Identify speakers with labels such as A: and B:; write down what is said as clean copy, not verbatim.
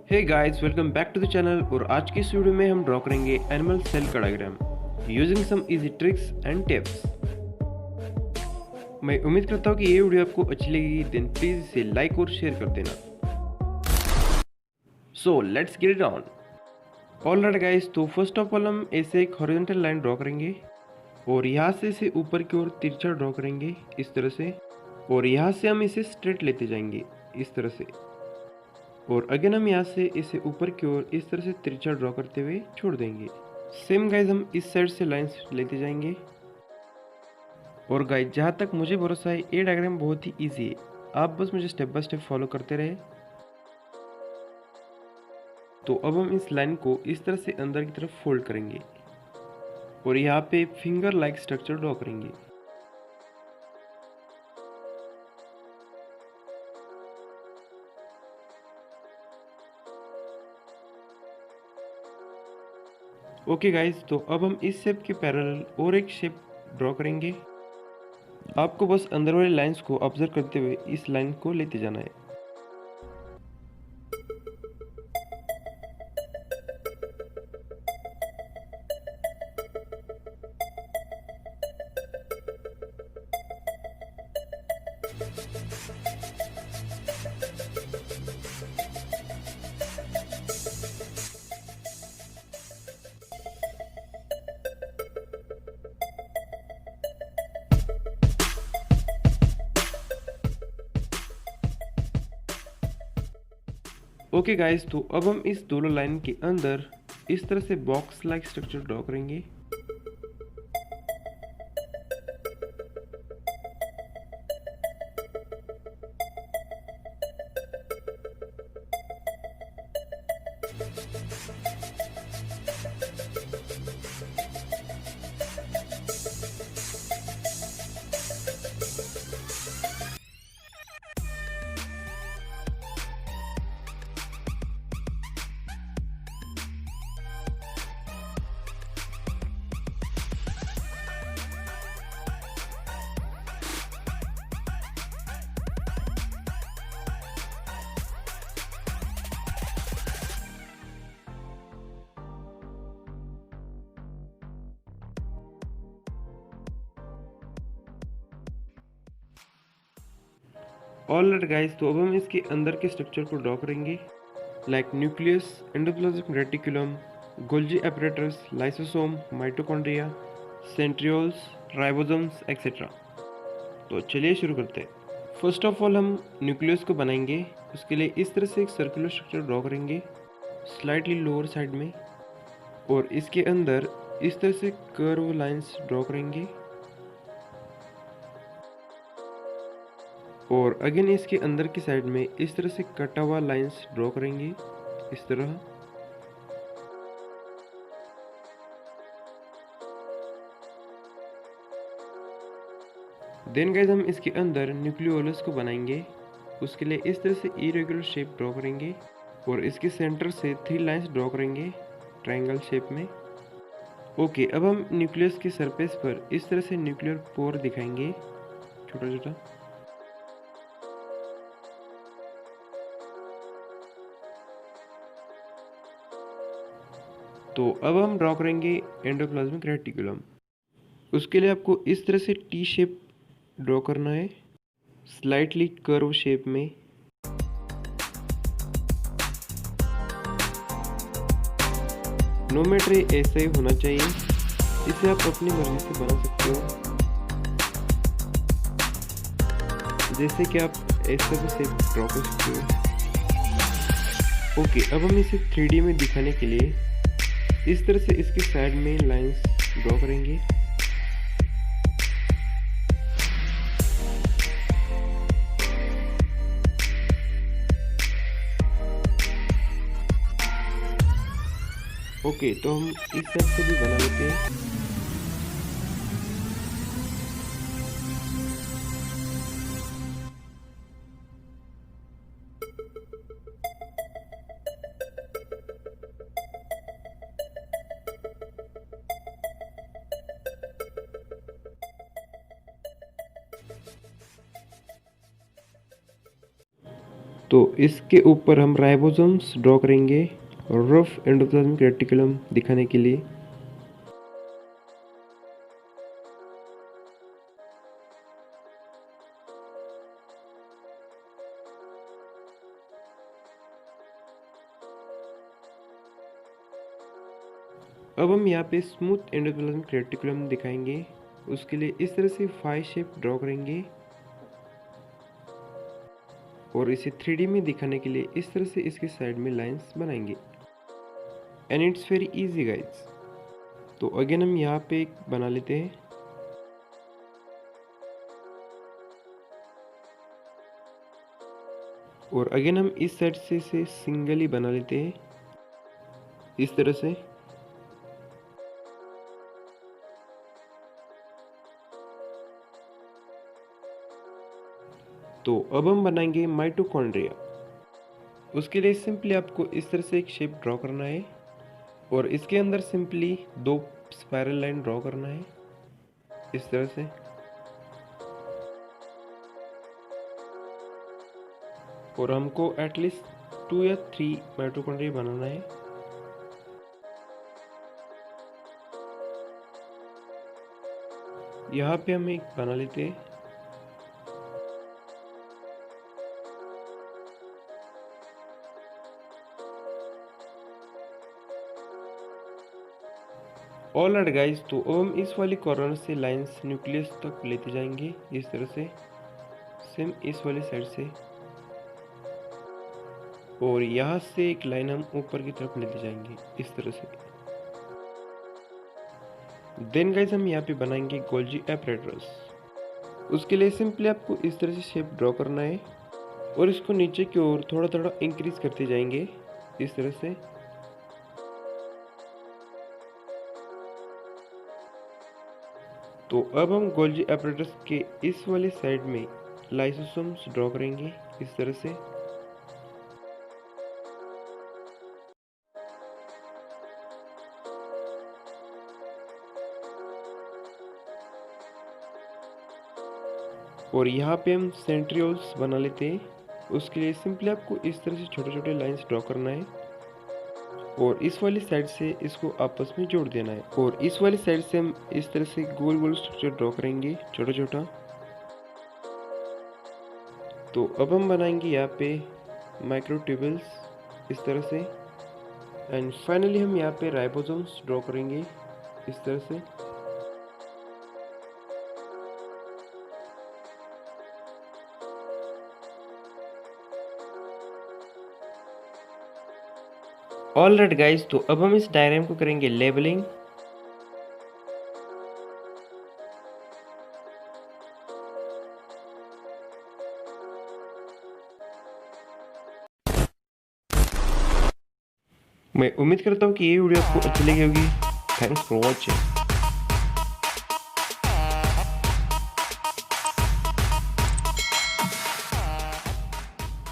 A: Hey guys, welcome back to the channel. और आज की इस वीडियो में हम ड्रॉ करेंगे एनिमल सेल का diagram using some easy tricks and tips. मैं उम्मीद करता हूँ कि ये वीडियो आपको अच्छी लगेगी। देन प्लीज इसे लाइक और शेयर कर देना। So let's get it on. Alright guys, तो फर्स्ट ऑफ ऑल हम ऐसे एक हॉरिजॉन्टल लाइन ड्रॉ करेंगे और यहाँ से इसे ऊपर की ओर तिरछा ड्रॉ करेंगे इस तरह से। और यहाँ से हम इसे स्ट्रेट लेते जाएंगे इस तरह से। और अगेन हम यहाँ से इसे ऊपर की ओर इस तरह से तिरछा ड्रॉ करते हुए छोड़ देंगे। सेम गाइज हम इस साइड से लाइंस लेते जाएंगे। और गाइज जहाँ तक मुझे भरोसा है ये डायग्राम बहुत ही इजी है, आप बस मुझे स्टेप बाय स्टेप फॉलो करते रहे। तो अब हम इस लाइन को इस तरह से अंदर की तरफ फोल्ड करेंगे और यहाँ पे फिंगर लाइक स्ट्रक्चर ड्रॉ करेंगे। ओके गाइज, तो अब हम इस शेप के पैरेलल और एक शेप ड्रॉ करेंगे। आपको बस अंदर वाले लाइंस को ऑब्जर्व करते हुए इस लाइन को लेते जाना है। ओके गाइस, तो अब हम इस दोनों लाइन के अंदर इस तरह से बॉक्स लाइक स्ट्रक्चर ड्रॉ करेंगे। ऑलराइट गाइस, तो अब हम इसके अंदर के स्ट्रक्चर को ड्रॉ करेंगे like nucleus, endoplasmic reticulum, Golgi apparatus, lysosome, mitochondria, centrioles, ribosomes etcetera. तो चलिए शुरू करते हैं। फर्स्ट ऑफ ऑल हम न्यूक्लियस को बनाएंगे। उसके लिए इस तरह से एक सर्कुलर स्ट्रक्चर ड्रॉ करेंगे स्लाइटली लोअर साइड में। और इसके अंदर इस तरह से कर्व लाइंस ड्रॉ करेंगे। और अगेन इसके अंदर की साइड में इस तरह से कटा हुआ लाइंस ड्रॉ करेंगे इस तरह। देन गाइस हम इसके अंदर न्यूक्लियोलस को बनाएंगे। उसके लिए इस तरह से इरेगुलर शेप ड्रॉ करेंगे और इसके सेंटर से 3 लाइंस ड्रॉ करेंगे ट्रायंगल शेप में। ओके, अब हम न्यूक्लियस के सरफेस पर इस तरह से न्यूक्लियर पोर दिखाएंगे छोटा छोटा। तो अब हम ड्रॉ करेंगे एंडोप्लाज्मिक रेटिकुलम। उसके लिए आपको इस तरह से टी शेप ड्रॉ करना है स्लाइटली कर्व शेप में। नो मैटर ये ऐसा ही होना चाहिए, इसे आप अपनी मर्जी से बना सकते हो, जैसे कि आप ऐसा भी शेप ड्रॉ कर सकते हो। ओके, अब हम इसे 3D में दिखाने के लिए इस तरह से इसके साइड में लाइंस ड्रॉ करेंगे। ओके, तो हम इस साइड से भी बना लेते हैं। तो इसके ऊपर हम राइबोसोम्स ड्रॉ करेंगे रफ एंडोप्लाज्मिक रेटिकुलम दिखाने के लिए। अब हम यहाँ पे स्मूथ एंडोप्लाज्मिक रेटिकुलम दिखाएंगे। उसके लिए इस तरह से फाई शेप ड्रॉ करेंगे और इसे 3D में दिखाने के लिए इस तरह से इसके साइड में लाइंस बनाएंगे। And it's very easy guys. तो अगेन हम यहाँ पे एक बना लेते हैं और अगेन हम इस साइड से इसे सिंगली बना लेते हैं इस तरह से। तो अब हम बनाएंगे माइटोकॉन्ड्रिया। उसके लिए सिंपली आपको इस तरह से एक शेप ड्रॉ करना है और इसके अंदर सिंपली 2 स्पाइरल लाइन ड्रॉ करना है इस तरह से। और हमको एटलीस्ट 2 या 3 माइटोकॉन्ड्रिया बनाना है। यहाँ पे हम एक बना लेते हैं। ऑल राइट गाइस, तो अब हम इस वाली कॉर्नर से लाइंस न्यूक्लियस तक लेते जाएंगे इस तरह से, सेम इस वाली साइड से। और यहाँ से एक लाइन हम ऊपर की तरफ लेते जाएंगे इस तरह से। देन गाइस हम यहाँ पे बनाएंगे गोल्जी एपरेटस। उसके लिए सिंपली आपको इस तरह से शेप ड्रॉ करना है और इसको नीचे की ओर थोड़ा थोड़ा इंक्रीज करते जाएंगे इस तरह से। तो अब हम गोल्जी एपरेटस के इस वाली साइड में लाइसोसोम्स ड्रॉ करेंगे इस तरह से। और यहाँ पे हम सेंट्रियोल्स बना लेते हैं। उसके लिए सिंपली आपको इस तरह से छोटे छोटे लाइंस ड्रॉ करना है और इस वाली साइड से इसको आपस में जोड़ देना है। और इस वाली साइड से हम इस तरह से गोल गोल स्ट्रक्चर ड्रॉ करेंगे छोटा छोटा। तो अब हम बनाएंगे यहाँ पे माइक्रोट्यूबल्स इस तरह से। एंड फाइनली हम यहाँ पे राइबोसोम्स ड्रॉ करेंगे इस तरह से। ऑल राइट गाइस, तो अब हम इस डायग्राम को करेंगे लेबलिंग। मैं उम्मीद करता हूँ कि ये वीडियो आपको अच्छी लगी होगी। Thanks for watching.